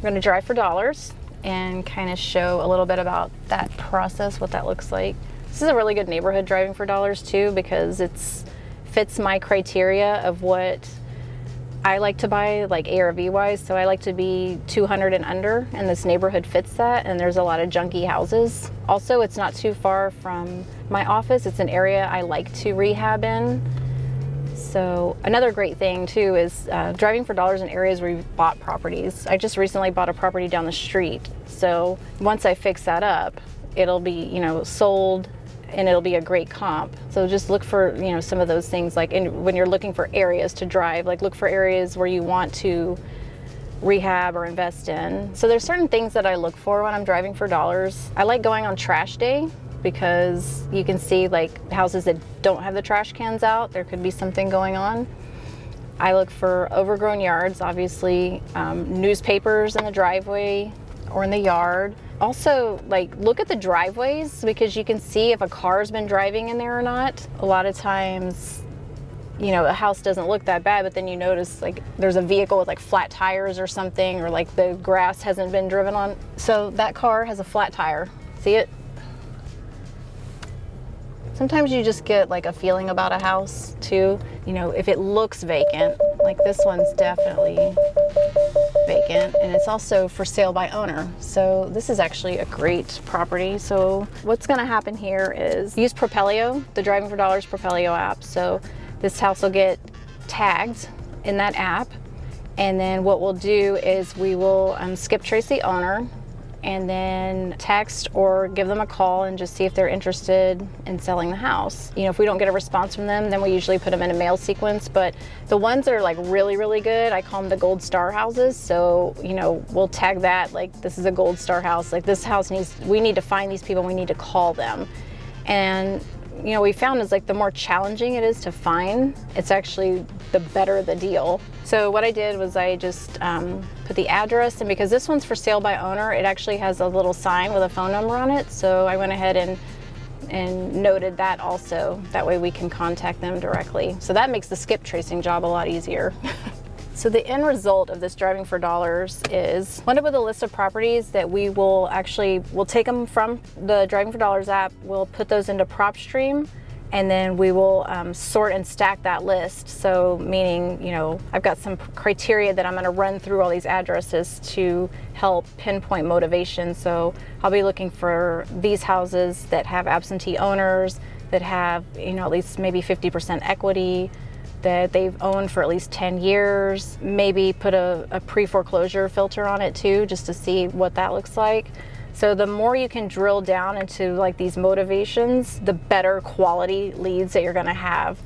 We're going to drive for dollars and kind of show a little bit about that process, what that looks like. This is a really good neighborhood, driving for dollars too, because it's fits my criteria of what I like to buy, like ARV wise. So I like to be 200 and under, and this neighborhood fits that, and there's a lot of junky houses. Also, it's not too far from my office. It's an area I like to rehab in. So another great thing too is driving for dollars in areas where you've bought properties. I just recently bought a property down the street. So once I fix that up, it'll be, you know, sold, and it'll be a great comp. So just look for, you know, some of those things, like when you're looking for areas to drive, like look for areas where you want to rehab or invest in. So there's certain things that I look for when I'm driving for dollars. I like going on trash day because you can see like houses that don't have the trash cans out. There could be something going on. I look for overgrown yards, obviously, newspapers in the driveway or in the yard. Also, like, look at the driveways because you can see if a car's been driving in there or not. A lot of times, you know, a house doesn't look that bad, but then you notice like there's a vehicle with like flat tires or something, or like the grass hasn't been driven on. So that car has a flat tire. See it? Sometimes you just get like a feeling about a house too. You know, if it looks vacant, like this one's definitely vacant, and it's also for sale by owner. So this is actually a great property. So what's going to happen here is use Propelio, the Driving for Dollars Propelio app. So this house will get tagged in that app, and then what we'll do is we will skip trace the owner and then text or give them a call and just see if they're interested in selling the house. You know, if we don't get a response from them, then we usually put them in a mail sequence. But the ones that are like really, really good, I call them the gold star houses. So, you know, we'll tag that like this is a gold star house. Like this house we need to find these people, we need to call them. And you know, we found is like the more challenging it is to find, it's actually the better the deal. So what I did was I just put the address, and because this one's for sale by owner, it actually has a little sign with a phone number on it. So I went ahead and noted that also. That way we can contact them directly. So that makes the skip tracing job a lot easier. So the end result of this Driving for Dollars is we'll end up with a list of properties that we'll take them from the Driving for Dollars app, we'll put those into PropStream, and then we will sort and stack that list. So meaning, you know, I've got some criteria that I'm going to run through all these addresses to help pinpoint motivation. So I'll be looking for these houses that have absentee owners, that have, you know, at least maybe 50% equity, that they've owned for at least 10 years, maybe put a pre-foreclosure filter on it too, just to see what that looks like. So the more you can drill down into like these motivations, the better quality leads that you're gonna have.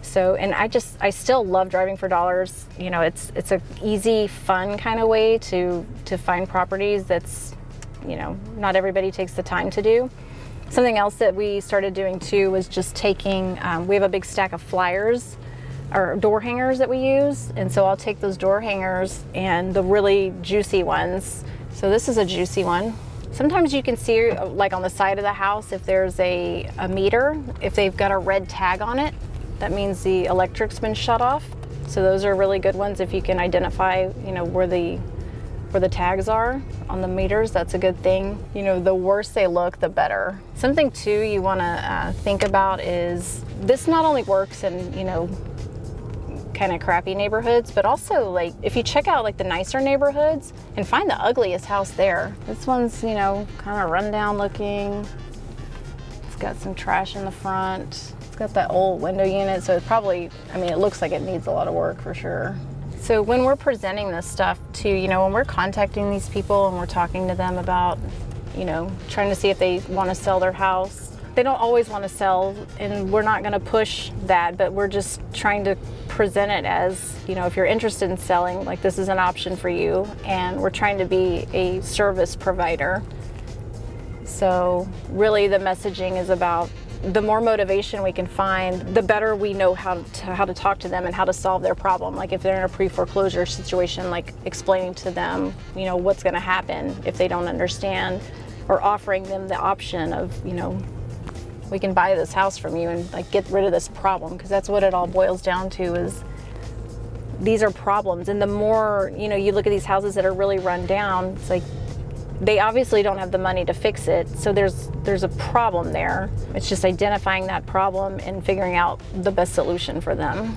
So, and I still love Driving for Dollars. You know, it's a easy, fun kind of way to find properties that's, you know, not everybody takes the time to do. Something else that we started doing too was just taking, we have a big stack of flyers or door hangers that we use, and so I'll take those door hangers and the really juicy ones. So this is a juicy one. Sometimes you can see like on the side of the house if there's a meter, if they've got a red tag on it, that means the electric's been shut off. So those are really good ones if you can identify, you know, where the tags are on the meters. That's a good thing. You know, the worse they look, the better. Something too you want to think about is this not only works in, you know, kind of crappy neighborhoods, but also like if you check out like the nicer neighborhoods and find the ugliest house there. This one's, you know, kind of rundown looking. It's got some trash in the front. It's got that old window unit, so it's probably, I mean, it looks like it needs a lot of work for sure. So when we're presenting this stuff to, you know, when we're contacting these people and we're talking to them about, you know, trying to see if they want to sell their house, they don't always want to sell, and we're not going to push that, but we're just trying to present it as, you know, if you're interested in selling, like this is an option for you, and we're trying to be a service provider. So really the messaging is about the more motivation we can find, the better we know how to talk to them and how to solve their problem. Like if they're in a pre-foreclosure situation, like explaining to them, you know, what's going to happen if they don't understand, or offering them the option of, you know, we can buy this house from you and like get rid of this problem, because that's what it all boils down to is these are problems. And the more, you know, you look at these houses that are really run down, it's like they obviously don't have the money to fix it. So there's a problem there. It's just identifying that problem and figuring out the best solution for them.